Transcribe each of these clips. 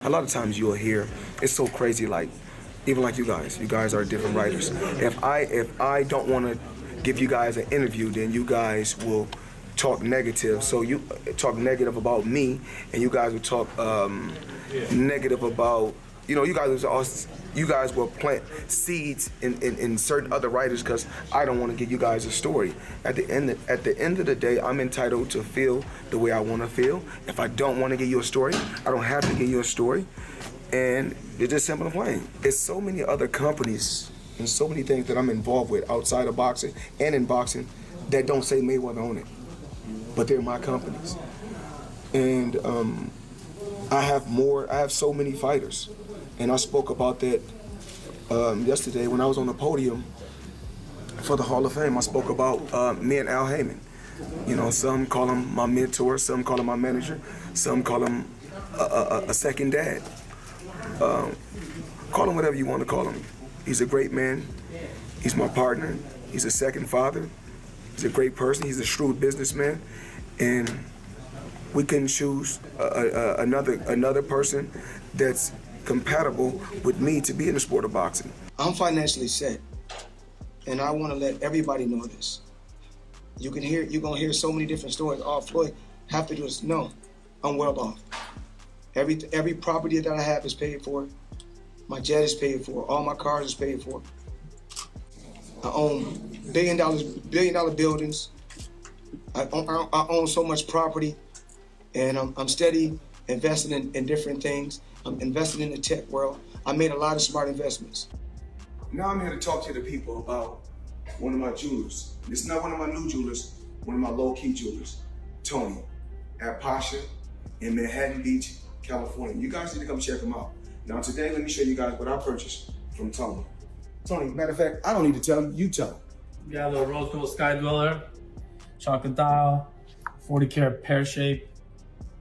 A lot of times you'll hear, it's so crazy, like, even like you guys are different writers. If I don't want to give you guys an interview, then you guys will talk negative. So you talk negative about me, and you guys will talk negative about, you guys will plant seeds in certain other writers because I don't want to give you guys a story. At the end of the day, I'm entitled to feel the way I want to feel. If I don't want to give you a story, I don't have to give you a story. And it's just simple and plain. It's so many other companies and so many things that I'm involved with outside of boxing and in boxing that don't say Mayweather on it, but they're my companies. And I have so many fighters. And I spoke about that yesterday when I was on the podium for the Hall of Fame. I spoke about me and Al Heyman. You know, some call him my mentor, some call him my manager, some call him a second dad. Call him whatever you want to call him. He's a great man. He's my partner. He's a second father. He's a great person. He's a shrewd businessman. And we couldn't choose another person that's compatible with me to be in the sport of boxing. I'm financially set, and I want to let everybody know this. You're gonna hear so many different stories. Oh, Floyd, have to do this. No, I'm well off. Every property that I have is paid for. My jet is paid for. All my cars is paid for. I own billion dollar buildings. I own so much property, and I'm steady investing in different things. I'm investing in the tech world. I made a lot of smart investments. Now I'm here to talk to the people about one of my jewelers. It's not one of my new jewelers, one of my low-key jewelers, Tony, at Pasha in Manhattan Beach, California. You guys need to come check him out. Now today, let me show you guys what I purchased from Tony. Tony, matter of fact, I don't need to tell him, you tell him. We got a little rose gold sky dweller, chocolate dial, 40 karat pear shape,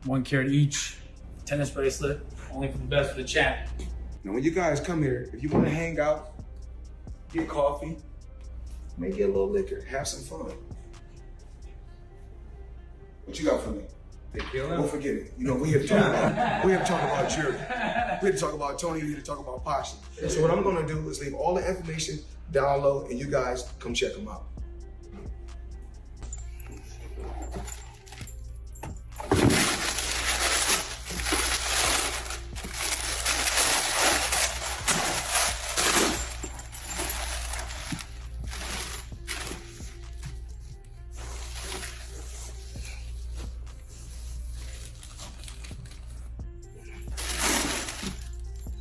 1 carat each, tennis bracelet, only for the best for the champ. Now when you guys come here, if you want to hang out, get coffee, maybe get a little liquor, have some fun. What you got for me? Don't forget it. You know, we have to talk about Jerry. We have to talk about Tony, we have to talk about Pasha. So what I'm gonna do is leave all the information down low and you guys come check them out.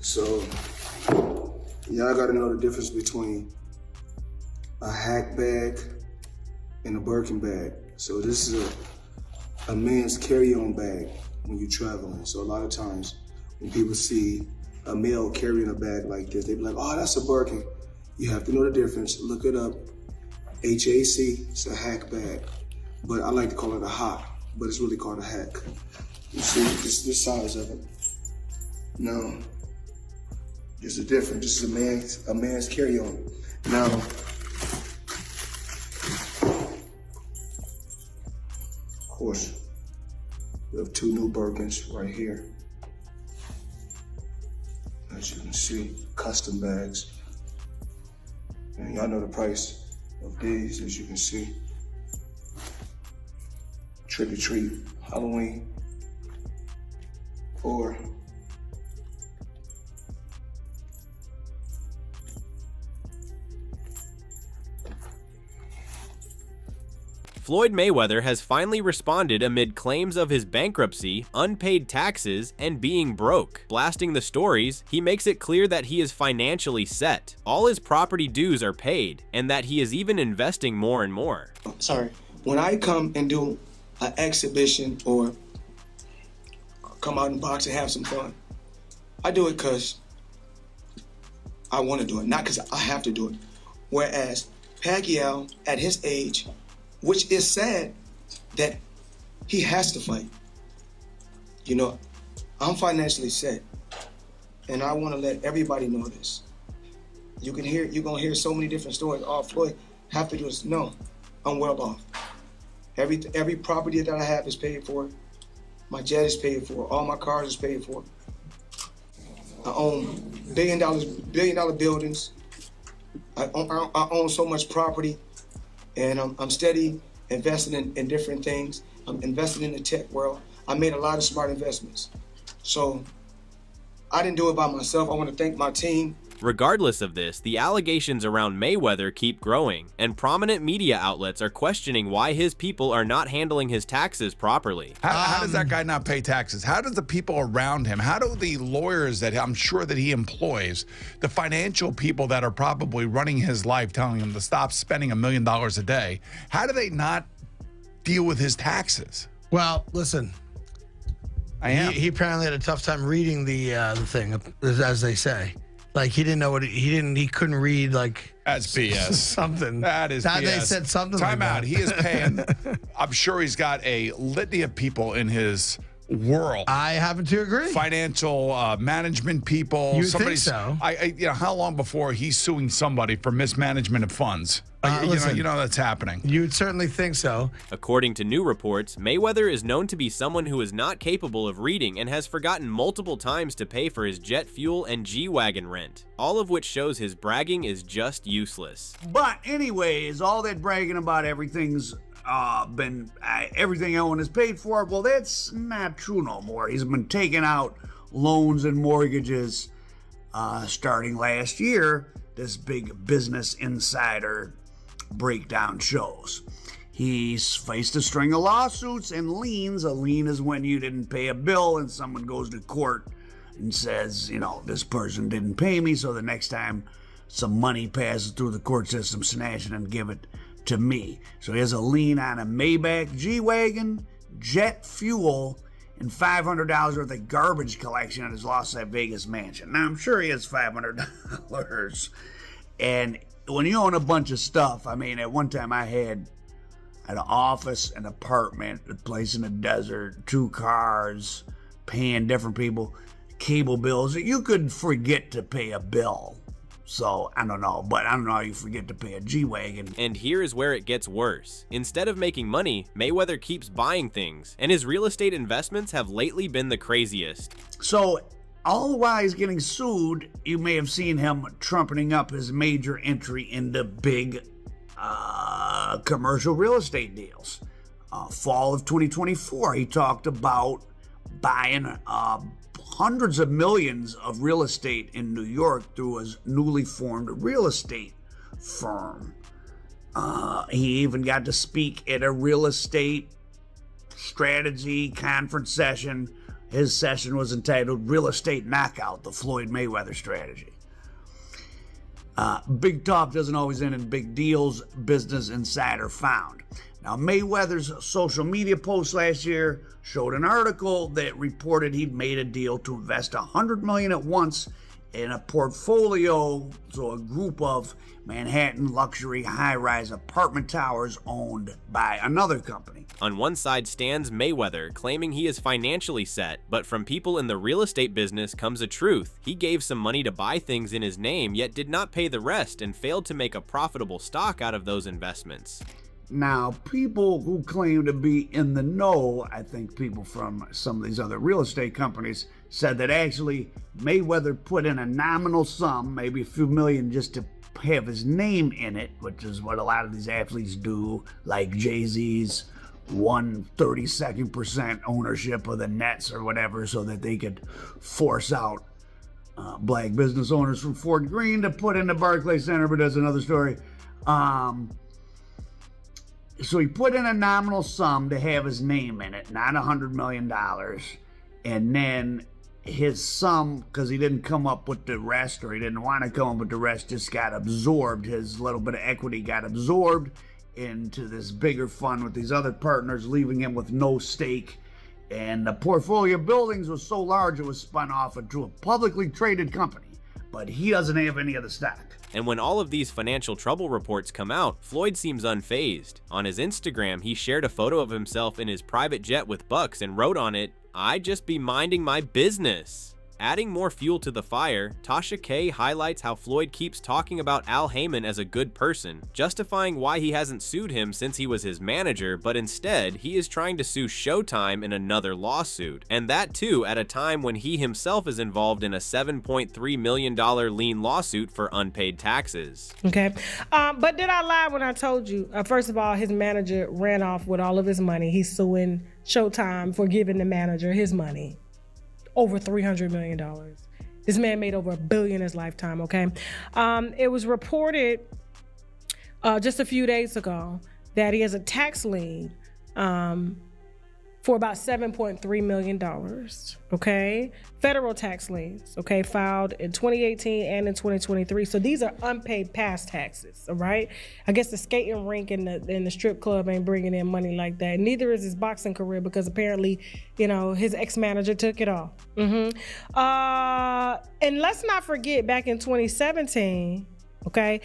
So, y'all gotta know the difference between a hack bag and a Birkin bag. So this is a man's carry-on bag when you're traveling. So a lot of times when people see a male carrying a bag like this, they be like, oh, that's a Birkin. You have to know the difference. Look it up. HAC, it's a hack bag. But I like to call it a hot, but it's really called a hack. You see, this is the size of it. Now, this is different. This is a man's carry-on. Now, of course, we have 2 new Birkins right here. As you can see, custom bags. And y'all know the price of these, as you can see. Trick or treat, Halloween, or Floyd Mayweather has finally responded amid claims of his bankruptcy, unpaid taxes, and being broke. Blasting the stories, he makes it clear that he is financially set. All his property dues are paid, and that he is even investing more and more. Sorry, when I come and do an exhibition or come out and box and have some fun, I do it because I want to do it, not because I have to do it. Whereas Pacquiao, at his age, which is sad that he has to fight. You know, I'm financially set, and I want to let everybody know this. You're gonna hear so many different stories. Oh, Floyd, have to do this. No, I'm well off. Every property that I have is paid for. My jet is paid for. All my cars is paid for. I own billion dollar buildings. I own so much property, and I'm steady investing in different things. I'm investing in the tech world. I made a lot of smart investments. So I didn't do it by myself. I want to thank my team. Regardless of this, the allegations around Mayweather keep growing, and prominent media outlets are questioning why his people are not handling his taxes properly. How does that guy not pay taxes? How does the people around him, how do the lawyers that I'm sure that he employs, the financial people that are probably running his life telling him to stop spending $1 million a day, how do they not deal with his taxes? Well, listen. He apparently had a tough time reading the thing, as they say. Like he didn't know what he couldn't read like that's BS. Something. That is BS. They said something Time like out. that. He is paying. I'm sure he's got a litany of people in his world. I happen to agree. Financial management people. You think so? How long before he's suing somebody for mismanagement of funds? Listen, you know that's happening. You'd certainly think so. According to new reports, Mayweather is known to be someone who is not capable of reading and has forgotten multiple times to pay for his jet fuel and G-Wagon rent, all of which shows his bragging is just useless. But anyways, all that bragging about everything I own is paid for, well, that's not true no more. He's been taking out loans and mortgages starting last year, this big Business Insider breakdown shows. He's faced a string of lawsuits and liens. A lien is when you didn't pay a bill and someone goes to court and says, this person didn't pay me, so the next time some money passes through the court system, snatch it and give it to me. So he has a lien on a Maybach G-Wagon, jet fuel, and $500 worth of garbage collection at his Las Vegas mansion. Now, I'm sure he has $500. And when you own a bunch of stuff, at one time I had an office, an apartment, a place in the desert, 2 cars, paying different people, cable bills. You could forget to pay a bill. So, I don't know how you forget to pay a G-Wagon. And here is where it gets worse. Instead of making money, Mayweather keeps buying things, and his real estate investments have lately been the craziest. So, all the while he's getting sued, you may have seen him trumpeting up his major entry into big commercial real estate deals. Fall of 2024, he talked about buying hundreds of millions of real estate in New York through his newly formed real estate firm. He even got to speak at a real estate strategy conference session. His session was entitled Real Estate Knockout, the Floyd Mayweather Strategy. Big talk doesn't always end in big deals, Business Insider found. Now, Mayweather's social media post last year showed an article that reported he'd made a deal to invest $100 million at once in a portfolio, so a group of Manhattan luxury high-rise apartment towers owned by another company. On one side stands Mayweather, claiming he is financially set, but from people in the real estate business comes a truth. He gave some money to buy things in his name, yet did not pay the rest and failed to make a profitable stock out of those investments. Now, people who claim to be in the know, I think people from some of these other real estate companies, said that actually Mayweather put in a nominal sum, maybe a few million, just to have his name in it, which is what a lot of these athletes do, like Jay-Z's 132nd% ownership of the Nets or whatever, so that they could force out black business owners from Fort Greene to put in the Barclays Center, but that's another story. So he put in a nominal sum to have his name in it, not $100 million. And then his sum, because he didn't come up with the rest, or he didn't want to come up with the rest, just got absorbed. His little bit of equity got absorbed into this bigger fund with these other partners, leaving him with no stake. And the portfolio of buildings was so large it was spun off into a publicly traded company. But he doesn't have any of the stock. And when all of these financial trouble reports come out, Floyd seems unfazed. On his Instagram, he shared a photo of himself in his private jet with Bucks and wrote on it, "I just be minding my business." Adding more fuel to the fire, Tasha K highlights how Floyd keeps talking about Al Haymon as a good person, justifying why he hasn't sued him since he was his manager, but instead, he is trying to sue Showtime in another lawsuit, and that too at a time when he himself is involved in a $7.3 million lien lawsuit for unpaid taxes. Okay, but did I lie when I told you, first of all, his manager ran off with all of his money. He's suing Showtime for giving the manager his money. Over $300 million. This man made over $1 billion in his lifetime, okay? It was reported just a few days ago that he has a tax lien for about $7.3 million, okay? Federal tax liens, okay, filed in 2018 and in 2023. So these are unpaid past taxes, all right? I guess the skating rink and the strip club ain't bringing in money like that. Neither is his boxing career because apparently, you know, his ex-manager took it all. And let's not forget, back in 2017, okay,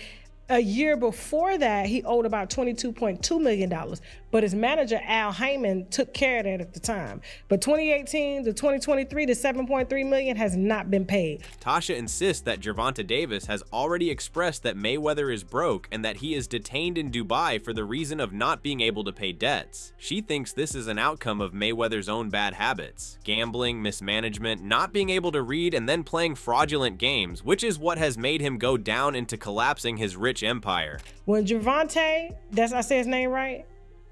a year before that, he owed about $22.2 million, but his manager, Al Haymon, took care of that at the time. But 2018 to 2023, the $7.3 million has not been paid. Tasha insists that Gervonta Davis has already expressed that Mayweather is broke and that he is detained in Dubai for the reason of not being able to pay debts. She thinks this is an outcome of Mayweather's own bad habits: gambling, mismanagement, not being able to read, and then playing fraudulent games, which is what has made him go down into collapsing his rich empire. When Gervonta, I say his name right?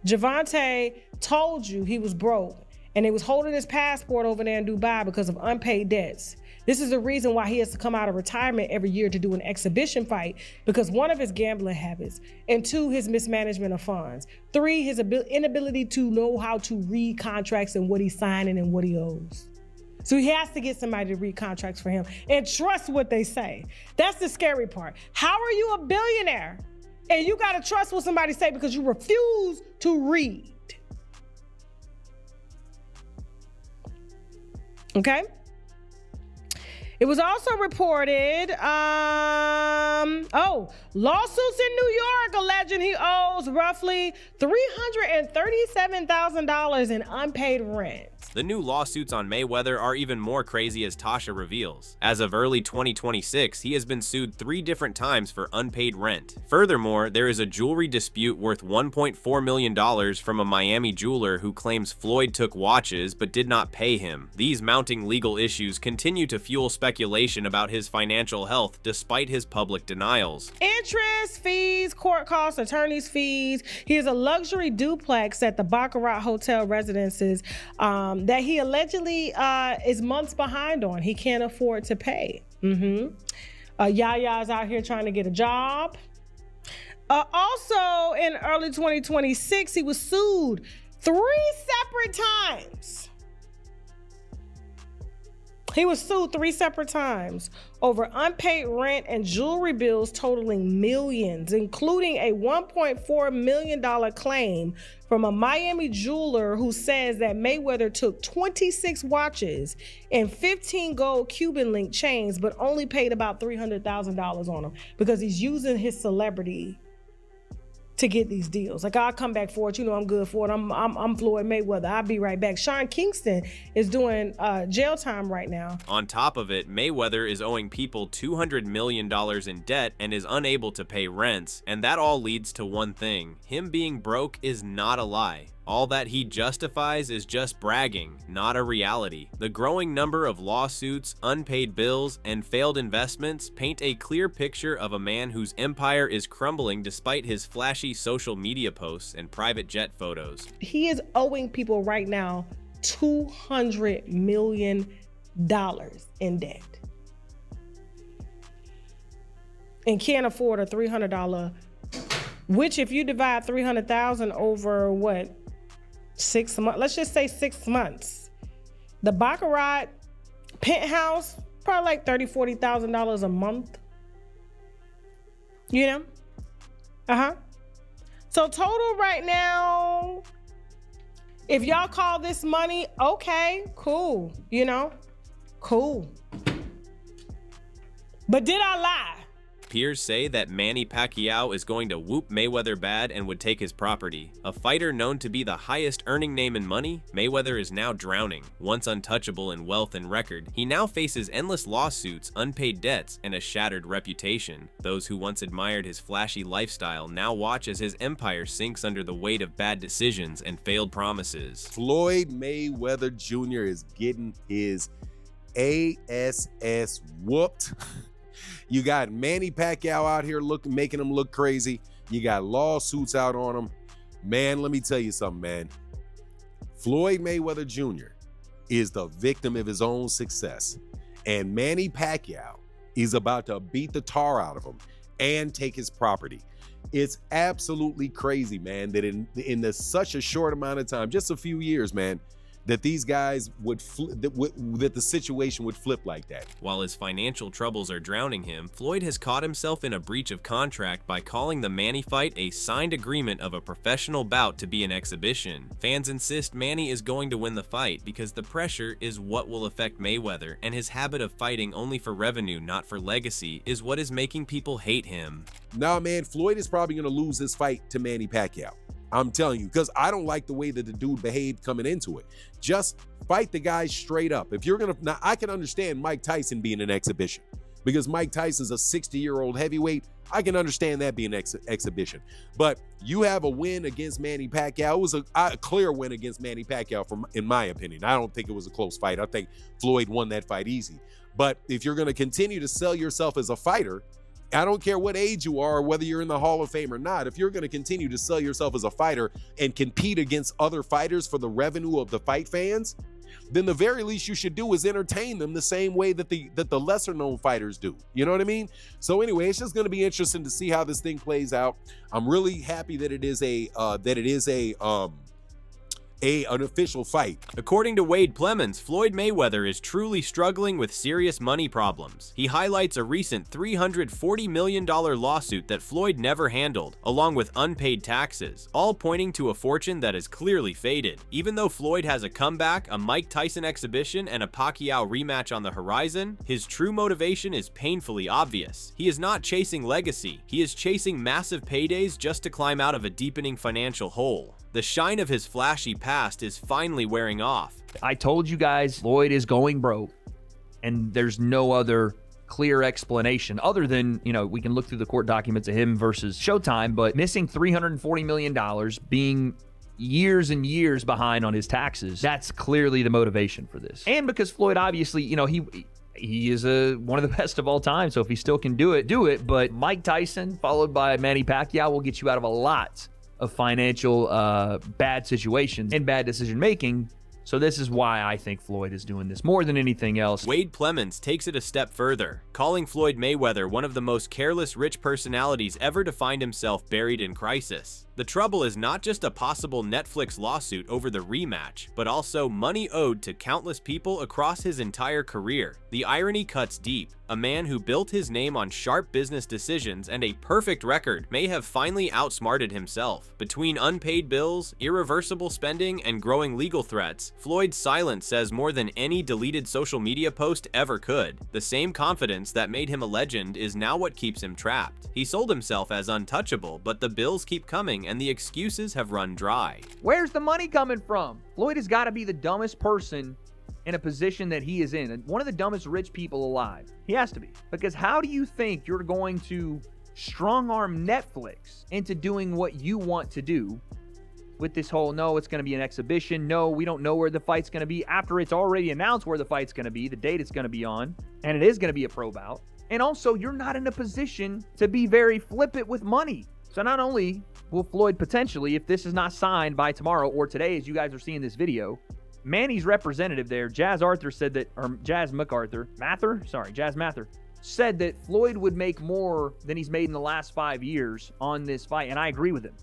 Gervonta told you he was broke and he was holding his passport over there in Dubai because of unpaid debts. This is the reason why he has to come out of retirement every year to do an exhibition fight, because one of his gambling habits, and two, his mismanagement of funds, three, his inability to know how to read contracts and what he's signing and what he owes. So he has to get somebody to read contracts for him and trust what they say. That's the scary part. How are you a billionaire and you gotta trust what somebody say because you refuse to read? Okay? It was also reported, lawsuits in New York alleging he owes roughly $337,000 in unpaid rent. The new lawsuits on Mayweather are even more crazy, as Tasha reveals. As of early 2026, he has been sued 3 different times for unpaid rent. Furthermore, there is a jewelry dispute worth $1.4 million from a Miami jeweler who claims Floyd took watches but did not pay him. These mounting legal issues continue to fuel speculation about his financial health despite his public denials. Interest, fees, court costs, attorney's fees. He has a luxury duplex at the Baccarat Hotel Residences that he allegedly is months behind on. He can't afford to pay. Yaya's out here trying to get a job. Also, in early 2026, he was sued 3 separate times. He was sued 3 separate times over unpaid rent and jewelry bills totaling millions, including a $1.4 million claim from a Miami jeweler who says that Mayweather took 26 watches and 15 gold Cuban link chains, but only paid about $300,000 on them because he's using his celebrity to get these deals. Like, I'll come back for it. You know, I'm good for it. I'm Floyd Mayweather. I'll be right back. Sean Kingston is doing jail time right now. On top of it, Mayweather is owing people $200 million in debt and is unable to pay rents. And that all leads to one thing: him being broke is not a lie. All that he justifies is just bragging, not a reality. The growing number of lawsuits, unpaid bills, and failed investments paint a clear picture of a man whose empire is crumbling despite his flashy social media posts and private jet photos. He is owing people right now $200 million in debt and can't afford a $300, which if you divide 300,000 over what, 6 months, let's just say 6 months. The Baccarat penthouse, probably like $30,000-$40,000 a month. You know? So total right now, if y'all call this money, okay, cool, you know, cool. But did I lie? Peers say that Manny Pacquiao is going to whoop Mayweather bad and would take his property. A fighter known to be the highest earning name in money, Mayweather is now drowning. Once untouchable in wealth and record, he now faces endless lawsuits, unpaid debts, and a shattered reputation. Those who once admired his flashy lifestyle now watch as his empire sinks under the weight of bad decisions and failed promises. Floyd Mayweather Jr. is getting his ass whooped. You got Manny Pacquiao out here making him look crazy. You got lawsuits out on him. Man, let me tell you something, man. Floyd Mayweather Jr. is the victim of his own success. And Manny Pacquiao is about to beat the tar out of him and take his property. It's absolutely crazy, man, that in such a short amount of time, just a few years, man, that these guys would that the situation would flip like that. While his financial troubles are drowning him, Floyd has caught himself in a breach of contract by calling the Manny fight a signed agreement of a professional bout to be an exhibition. Fans insist Manny is going to win the fight because the pressure is what will affect Mayweather, and his habit of fighting only for revenue, not for legacy, is what is making people hate him. Nah, man, Floyd is probably going to lose this fight to Manny Pacquiao. I'm telling you, because I don't like the way that the dude behaved coming into it. Just fight the guy straight up. If you're going to, now I can understand Mike Tyson being an exhibition because Mike Tyson's a 60-year-old heavyweight. I can understand that being an exhibition. But you have a win against Manny Pacquiao. It was a clear win against Manny Pacquiao, in my opinion. I don't think it was a close fight. I think Floyd won that fight easy. But if you're going to continue to sell yourself as a fighter, I don't care what age you are, or whether you're in the Hall of Fame or not, if you're going to continue to sell yourself as a fighter and compete against other fighters for the revenue of the fight fans, then the very least you should do is entertain them the same way that the lesser known fighters do. You know what I mean? So anyway, it's just going to be interesting to see how this thing plays out. I'm really happy that it is an official fight. According to Wade Plemons, Floyd Mayweather is truly struggling with serious money problems. He highlights a recent $340 million lawsuit that Floyd never handled, along with unpaid taxes, all pointing to a fortune that is clearly faded. Even though Floyd has a comeback, a Mike Tyson exhibition, and a Pacquiao rematch on the horizon, his true motivation is painfully obvious. He is not chasing legacy. He is chasing massive paydays just to climb out of a deepening financial hole. The shine of his flashy past is finally wearing off. I told you guys Floyd is going broke, and there's no other clear explanation other than, we can look through the court documents of him versus Showtime, but missing $340 million, being years and years behind on his taxes, that's clearly the motivation for this. And because Floyd, obviously, he is one of the best of all time, so if he still can do it. But Mike Tyson, followed by Manny Pacquiao, will get you out of a lot of financial bad situations and bad decision making. So this is why I think Floyd is doing this more than anything else. Wade Plemons takes it a step further, calling Floyd Mayweather one of the most careless rich personalities ever to find himself buried in crisis. The trouble is not just a possible Netflix lawsuit over the rematch, but also money owed to countless people across his entire career. The irony cuts deep. A man who built his name on sharp business decisions and a perfect record may have finally outsmarted himself. Between unpaid bills, irreversible spending, and growing legal threats, Floyd's silence says more than any deleted social media post ever could. The same confidence that made him a legend is now what keeps him trapped. He sold himself as untouchable, but the bills keep coming and the excuses have run dry. Where's the money coming from? Floyd has got to be the dumbest person in a position that he is in. One of the dumbest rich people alive. He has to be. Because how do you think you're going to strong-arm Netflix into doing what you want to do with this whole, no, it's going to be an exhibition, no, we don't know where the fight's going to be, after it's already announced where the fight's going to be, the date it's going to be on, and it is going to be a pro bout. And also, you're not in a position to be very flippant with money. So not only will Floyd potentially, if this is not signed by tomorrow or today as you guys are seeing this video, Manny's representative there, Jazz Mather, said that Floyd would make more than he's made in the last 5 years on this fight, and I agree with him.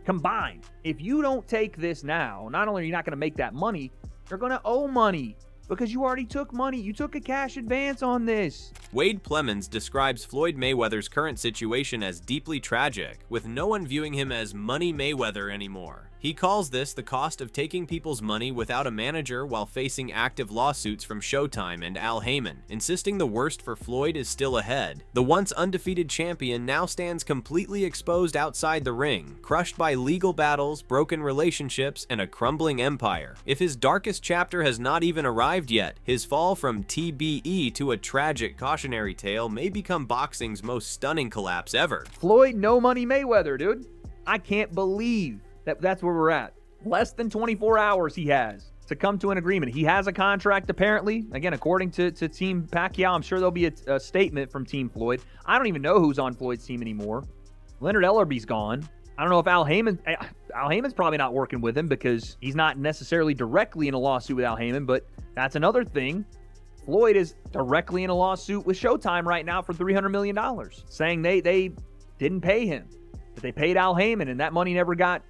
Combined, if you don't take this now, not only are you not going to make that money, you're going to owe money because you already took money. You took a cash advance on this. Wade Plemons describes Floyd Mayweather's current situation as deeply tragic, with no one viewing him as Money Mayweather anymore. He calls this the cost of taking people's money without a manager while facing active lawsuits from Showtime and Al Heyman, insisting the worst for Floyd is still ahead. The once undefeated champion now stands completely exposed outside the ring, crushed by legal battles, broken relationships, and a crumbling empire. If his darkest chapter has not even arrived yet, his fall from TBE to a tragic cautionary tale may become boxing's most stunning collapse ever. Floyd, no money Mayweather, dude. I can't believe that's where we're at. Less than 24 hours he has to come to an agreement. He has a contract, apparently. Again, according to Team Pacquiao, I'm sure there'll be a statement from Team Floyd. I don't even know who's on Floyd's team anymore. Leonard Ellerby's gone. I don't know if Al Heyman's probably not working with him because he's not necessarily directly in a lawsuit with Al Heyman, but that's another thing. Floyd is directly in a lawsuit with Showtime right now for $300 million, saying they didn't pay him, that they paid Al Heyman, and that money never got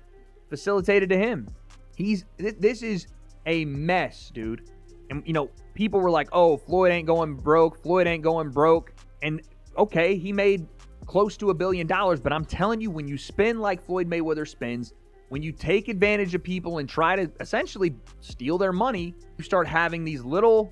facilitated to him. This is a mess, dude. And, people were like, oh, Floyd ain't going broke. Floyd ain't going broke. And, okay, he made close to $1 billion, but I'm telling you, when you spin like Floyd Mayweather spins, when you take advantage of people and try to essentially steal their money, you start having these little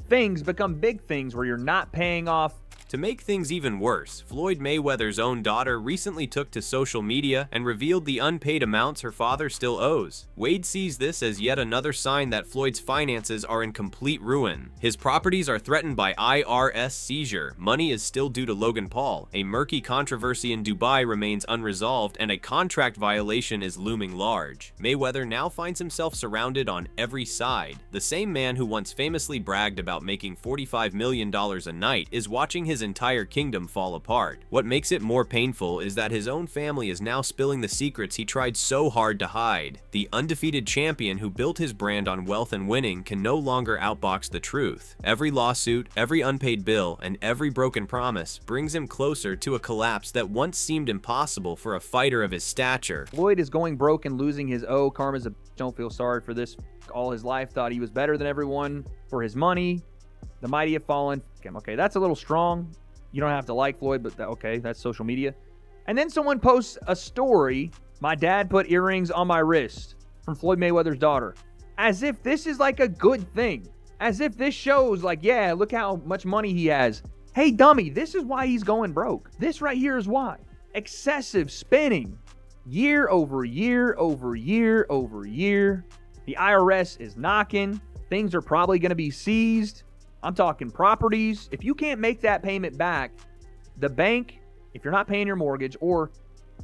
things become big things where you're not paying off. To make things even worse, Floyd Mayweather's own daughter recently took to social media and revealed the unpaid amounts her father still owes. Wade sees this as yet another sign that Floyd's finances are in complete ruin. His properties are threatened by IRS seizure, money is still due to Logan Paul, a murky controversy in Dubai remains unresolved, and a contract violation is looming large. Mayweather now finds himself surrounded on every side. The same man who once famously bragged about making $45 million a night is watching his entire kingdom fall apart. What makes it more painful is that his own family is now spilling the secrets he tried so hard to hide. The undefeated champion who built his brand on wealth and winning can no longer outbox the truth. Every lawsuit, every unpaid bill, and every broken promise brings him closer to a collapse that once seemed impossible for a fighter of his stature. Floyd is going broke and losing his karma's a don't feel sorry for this all his life, thought he was better than everyone for his money. The mighty have fallen. Okay, that's a little strong. You don't have to like Floyd, but okay, that's social media. And then someone posts a story, my dad put earrings on my wrist, from Floyd Mayweather's daughter. As if this is like a good thing. As if this shows like, yeah, look how much money he has. Hey, dummy, this is why he's going broke. This right here is why. Excessive spending. Year over year over year over year. The IRS is knocking. Things are probably going to be seized. I'm talking properties. If you can't make that payment back, the bank, if you're not paying your mortgage, or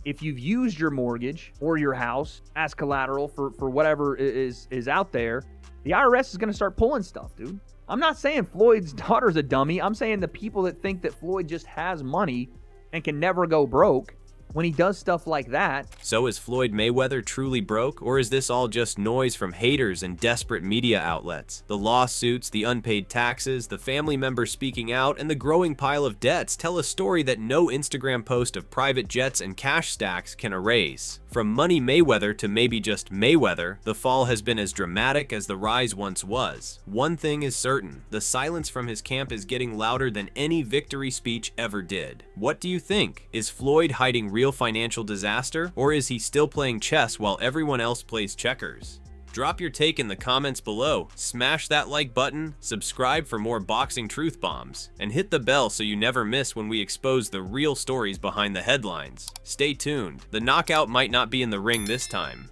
if you've used your mortgage or your house as collateral for whatever is out there, the IRS is going to start pulling stuff, dude. I'm not saying Floyd's daughter's a dummy. I'm saying the people that think that Floyd just has money and can never go broke when he does stuff like that. So is Floyd Mayweather truly broke, or is this all just noise from haters and desperate media outlets? The lawsuits, the unpaid taxes, the family members speaking out, and the growing pile of debts tell a story that no Instagram post of private jets and cash stacks can erase. From Money Mayweather to maybe just Mayweather, the fall has been as dramatic as the rise once was. One thing is certain, the silence from his camp is getting louder than any victory speech ever did. What do you think? Is Floyd hiding real financial disaster, or is he still playing chess while everyone else plays checkers? Drop your take in the comments below, smash that like button, subscribe for more boxing truth bombs, and hit the bell so you never miss when we expose the real stories behind the headlines. Stay tuned, the knockout might not be in the ring this time,